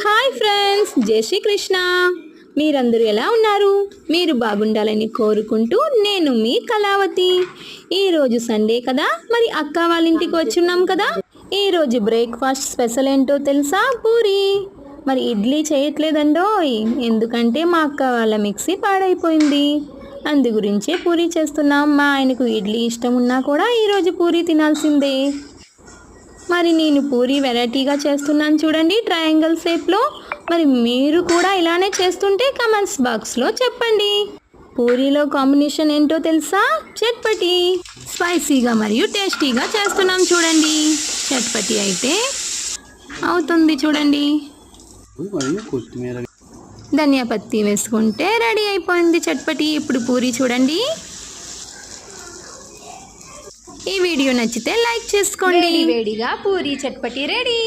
Hi friends, జై శ్రీ కృష్ణ. మీరందరూ ఎలా ఉన్నారు? మీరు బాగుండాలని కోరుకుంటూ నేను మీ కళావతి. ఈరోజు సండే కదా, మరి అక్క వాళ్ళ ఇంటికి వచ్చున్నాం కదా. ఈరోజు బ్రేక్ఫాస్ట్ స్పెషల్ ఏంటో తెలుసా? పూరి. మరి ఇడ్లీ చేయట్లేదండోయ్, ఎందుకంటే మా అక్క వాళ్ళ మిక్సీ పాడైపోయింది. అందు గురించే పూరి చేస్తున్నాం. మా ఆయనకు ఇడ్లీ ఇష్టం ఉన్నా కూడా ఈరోజు పూరి తినాల్సిందే. మరి నేను పూరి వెరైటీగా చేస్తున్నాను చూడండి, ట్రయాంగిల్ షేప్లో. మరి మీరు కూడా ఇలానే చేస్తుంటే కమెంట్స్ బాక్స్లో చెప్పండి. పూరీలో కాంబినేషన్ ఏంటో తెలుసా? చట్పటి. స్పైసీగా మరియు టేస్టీగా చేస్తున్నాం చూడండి. చట్పటి అయితే అవుతుంది చూడండి. ధనియా పత్తి వేసుకుంటే రెడీ అయిపోయింది చట్పటి. ఇప్పుడు పూరి చూడండి. ఈ వీడియో నచ్చితే లైక్ చేసుకోండి. వేడిగా పూరి చట్పటి రెడీ.